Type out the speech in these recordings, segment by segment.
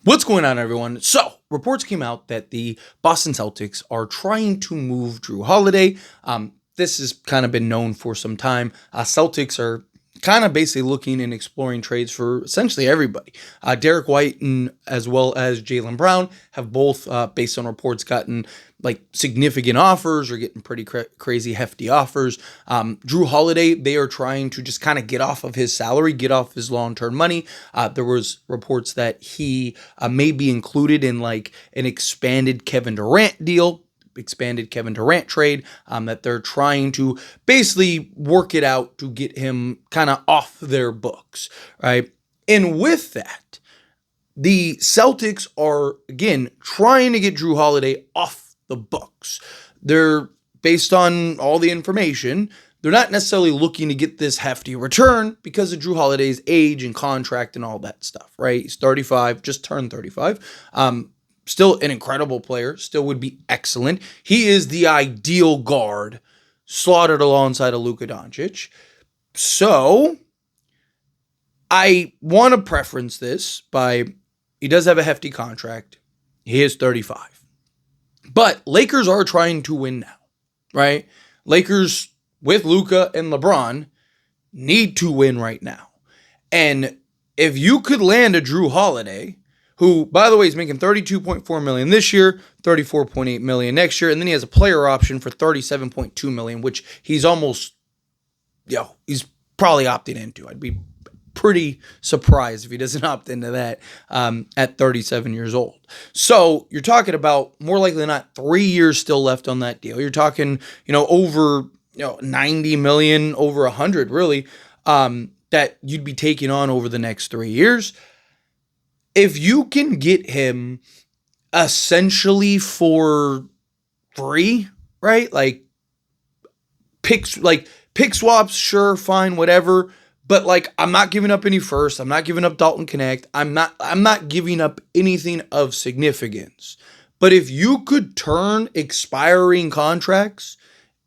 What's going on, everyone? So, reports came out that the Boston Celtics are trying to move Jrue Holiday. This has kind of been known for some time. Celtics are kind of basically looking and exploring trades for essentially everybody. Derek White and as well as Jaylen Brown have both, based on reports, gotten like significant offers or getting pretty crazy hefty offers. Jrue Holiday, they are trying to just kind of get off of his salary, get off his long-term money. There was reports that he may be included in like an expanded Kevin Durant deal, expanded Kevin Durant trade, that they're trying to basically work it out to get him kind of off their books, right? And with that, the Celtics are, again, trying to get Jrue Holiday off the books. They're, based on all the information, they're not necessarily looking to get this hefty return because of Jrue Holiday's age and contract and all that stuff, right? He's 35, just turned 35. Still an incredible player, still would be excellent. He is the ideal guard slotted alongside of Luka Doncic. So I want to preference this by, he does have a hefty contract. He is 35. But Lakers are trying to win now, right? Lakers with Luka and LeBron need to win right now. And if you could land a Jrue Holiday, who, by the way, is making $32.4 million this year, $34.8 million next year, and then he has a player option for $37.2 million, which he's almost, he's probably opting into. I'd be pretty surprised if he doesn't opt into that at 37 years old. So you're talking about more likely than not 3 years still left on that deal. You're talking, over 90 million, over 100 really, that you'd be taking on over the next 3 years. If you can get him essentially for free, right? Like pick swaps, sure, fine, whatever. But I'm not giving up any first. I'm not giving up Dalton Connect. I'm not giving up anything of significance. But if you could turn expiring contracts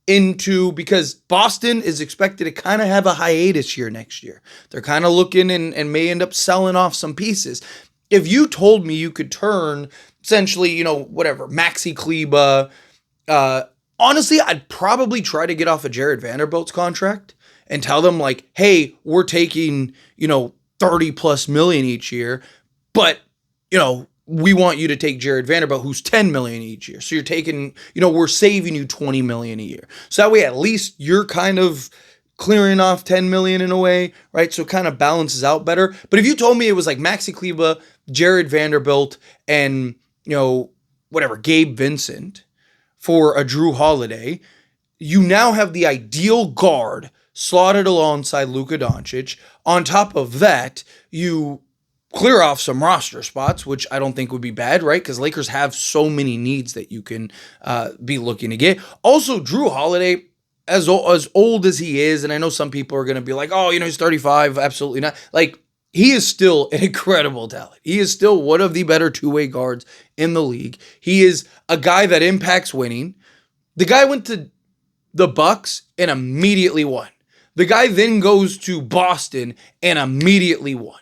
into, because Boston is expected to kind of have a hiatus year next year. They're kind of looking and may end up selling off some pieces. If you told me you could turn essentially, Maxi Kleba, honestly, I'd probably try to get off of Jared Vanderbilt's contract and tell them hey, we're taking, 30 plus million each year, but, we want you to take Jared Vanderbilt, who's 10 million each year. So you're taking, we're saving you 20 million a year. So that way, at least you're kind of clearing off 10 million in a way, right? So it kind of balances out better. But if you told me it was Maxi Kleba, Jared Vanderbilt, and, Gabe Vincent for a Jrue Holiday, you now have the ideal guard slotted alongside Luka Doncic. On top of that, you clear off some roster spots, which I don't think would be bad, right? Because Lakers have so many needs that you can be looking to get. Also, Jrue Holiday, as old as he is, and I know some people are going to be like, oh, he's 35. Absolutely not. He is still an incredible talent. He is still one of the better two-way guards in the league. He is a guy that impacts winning. The guy went to the Bucks and immediately won. The guy then goes to Boston and immediately won,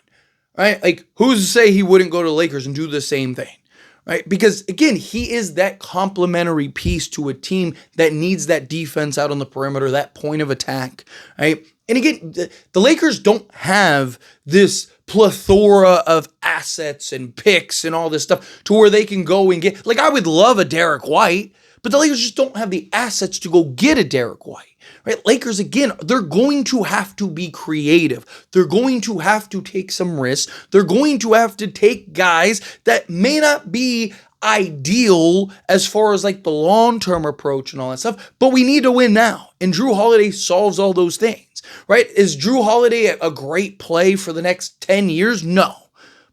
right? Who's to say he wouldn't go to the Lakers and do the same thing, right? Because, again, he is that complementary piece to a team that needs that defense out on the perimeter, that point of attack, right? And, again, the Lakers don't have this plethora of assets and picks and all this stuff to where they can go and get, I would love a Derek White, but the Lakers just don't have the assets to go get a Derek White. Right? Lakers, again, they're going to have to be creative. They're going to have to take some risks. They're going to have to take guys that may not be ideal as far as the long-term approach and all that stuff, but we need to win now. And Jrue Holiday solves all those things, right? Is Jrue Holiday a great play for the next 10 years? No.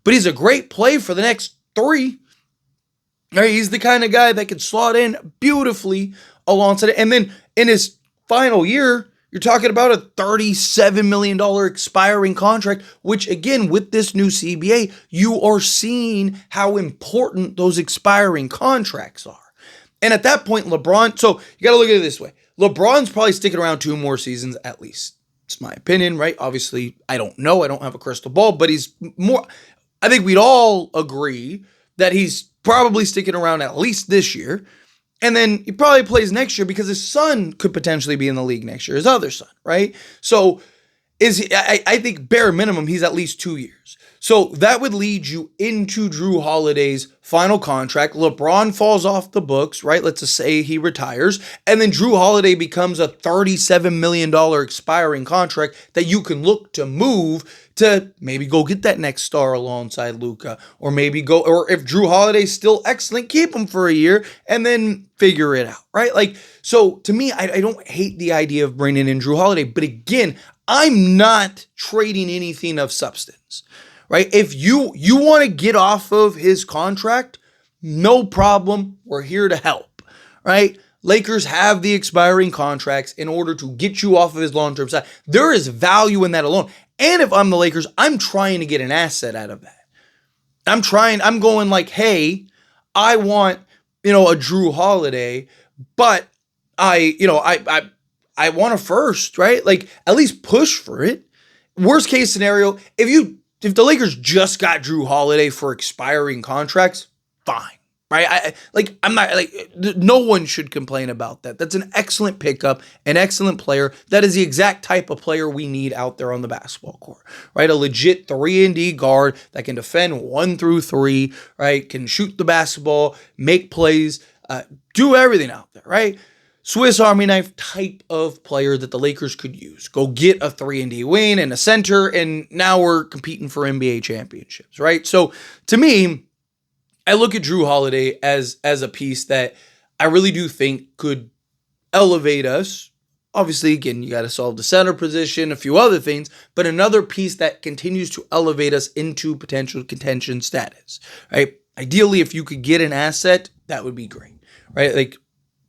But he's a great play for the next 3. Right? He's the kind of guy that can slot in beautifully alongside it. And then in his final year, you're talking about a $37 million expiring contract, which, again, with this new CBA, you are seeing how important those expiring contracts are. And at that point, LeBron, so you got to look at it this way. LeBron's probably sticking around 2 more seasons at least. It's my opinion, right? Obviously, I don't know. I don't have a crystal ball, but he's more, I think we'd all agree that he's probably sticking around at least this year. And then he probably plays next year because his son could potentially be in the league next year, his other son, right? So I think bare minimum, he's at least 2 years. So that would lead you into Jrue Holiday's final contract. LeBron falls off the books, right? Let's just say he retires. And then Jrue Holiday becomes a $37 million expiring contract that you can look to move to maybe go get that next star alongside Luka. Or maybe go, or if Jrue Holiday's still excellent, keep him for a year and then figure it out, right? Like, so to me, I don't hate the idea of bringing in Jrue Holiday. But again, I'm not trading anything of substance, right? If you want to get off of his contract, no problem. We're here to help, right? Lakers have the expiring contracts in order to get you off of his long-term side. There is value in that alone. And if I'm the Lakers, I'm trying to get an asset out of that. I'm going like, hey, I want, a Jrue Holiday, but I want a first, right? Like, at least push for it. Worst case scenario, if the Lakers just got Jrue Holiday for expiring contracts, fine, right? I'm not no one should complain about that. That's an excellent pickup, an excellent player. That is the exact type of player we need out there on the basketball court, right? A legit 3-and-D guard that can defend 1 through 3, right? Can shoot the basketball, make plays, do everything out there, right? Swiss Army knife type of player that the Lakers could use. Go get a 3-and-D wing and a center, and now we're competing for NBA championships, right? So to me, I look at Jrue Holiday as a piece that I really do think could elevate us. Obviously, again, you got to solve the center position, a few other things, but another piece that continues to elevate us into potential contention status, right? Ideally, if you could get an asset, that would be great, right? Like,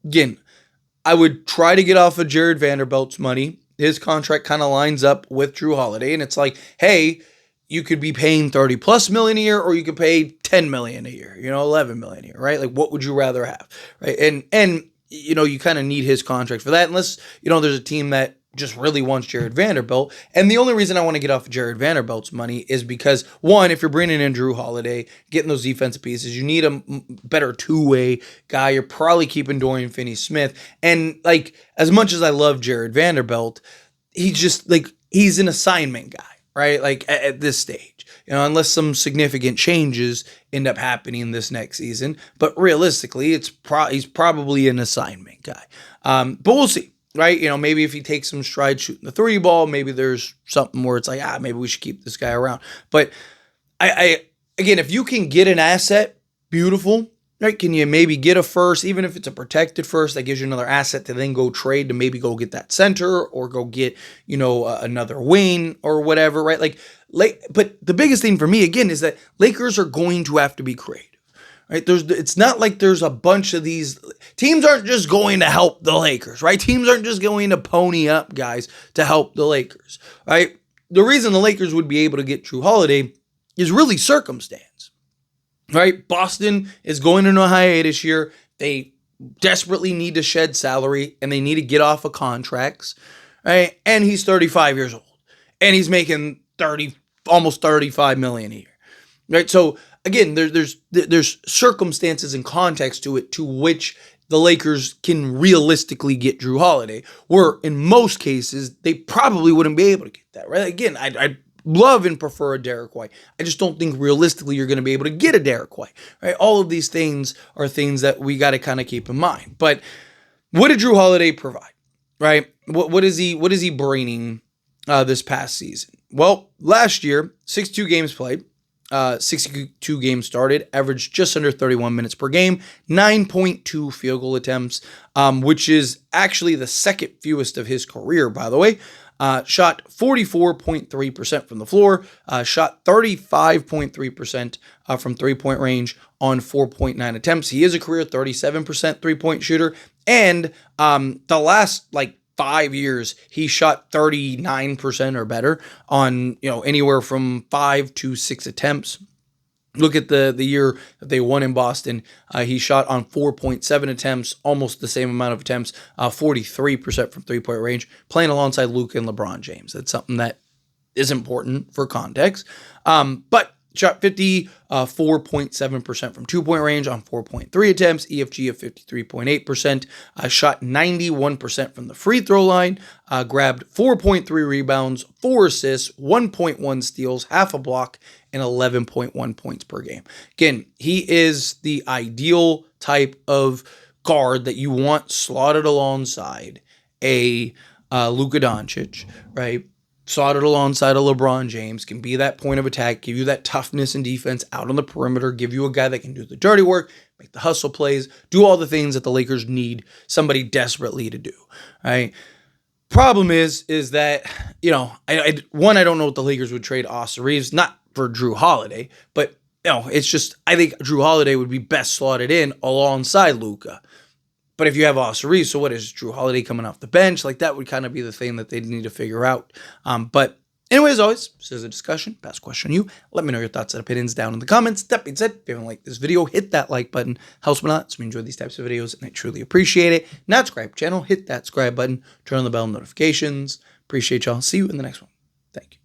again, I would try to get off of Jared Vanderbilt's money. His contract kind of lines up with Jrue Holiday, and it's like, hey, you could be paying $30+ million a year, or you could pay $10 million a year, $11 million a year, right? Like, what would you rather have, right? And you kind of need his contract for that, unless there's a team that just really wants Jared Vanderbilt. And the only reason I want to get off of Jared Vanderbilt's money is because, one, if you're bringing in Jrue Holiday, getting those defensive pieces, you need a better two-way guy. You're probably keeping Dorian Finney-Smith. And, like, as much as I love Jared Vanderbilt, he's just, like, he's an assignment guy, right? Like, at this stage, unless some significant changes end up happening this next season. But realistically, he's probably an assignment guy. But we'll see. Right? Maybe if he takes some strides shooting the 3 ball, maybe there's something where it's like, maybe we should keep this guy around. But again, if you can get an asset, beautiful, right? Can you maybe get a first, even if it's a protected first, that gives you another asset to then go trade to maybe go get that center or go get, another wing or whatever, right? But the biggest thing for me, again, is that Lakers are going to have to be creative. Right? It's not like there's a bunch of these teams aren't just going to help the Lakers, right? Teams aren't just going to pony up guys to help the Lakers, right? The reason the Lakers would be able to get Jrue Holiday is really circumstance, right? Boston is going into a hiatus year. They desperately need to shed salary and they need to get off of contracts, right? And he's 35 years old and he's making almost $35 million a year, right? So again, there's circumstances and context to it to which the Lakers can realistically get Jrue Holiday, where in most cases, they probably wouldn't be able to get that, right? Again, I love and prefer a Derek White. I just don't think realistically you're going to be able to get a Derek White, right? All of these things are things that we got to kind of keep in mind. But what did Jrue Holiday provide, right? What is he bringing this past season? Well, last year, 62 games played. 62 games started, averaged just under 31 minutes per game, 9.2 field goal attempts, which is actually the second fewest of his career, by the way. Shot 44.3% from the floor, shot 35.3% from three-point range on 4.9 attempts. He is a career 37% three-point shooter, and the last 5 years, he shot 39% or better on, anywhere from 5 to 6 attempts. Look at the year that they won in Boston. He shot on 4.7 attempts, almost the same amount of attempts, 43% from three-point range, playing alongside Luka and LeBron James. That's something that is important for context. But shot 54.7% from 2-point range on 4.3 attempts, EFG of 53.8%, shot 91% from the free throw line, grabbed 4.3 rebounds, 4 assists, 1.1 steals, half a block, and 11.1 points per game. Again, he is the ideal type of guard that you want slotted alongside a Luka Doncic, right? Slotted alongside a LeBron James, can be that point of attack, give you that toughness and defense out on the perimeter, give you a guy that can do the dirty work, make the hustle plays, do all the things that the Lakers need somebody desperately to do, right? Problem is that, I don't know what the Lakers would trade Austin Reeves, not for Jrue Holiday, but, it's just, I think Jrue Holiday would be best slotted in alongside Luka. But if you have Austin Reeves, so what is Jrue Holiday coming off the bench? Like, that would kind of be the thing that they'd need to figure out. But anyway, as always, this is a discussion. Pass question to you. Let me know your thoughts and opinions down in the comments. That being said, if you haven't liked this video, hit that like button. Helps me a lot. So we enjoy these types of videos, and I truly appreciate it. Not subscribe channel, hit that subscribe button. Turn on the bell notifications. Appreciate y'all. See you in the next one. Thank you.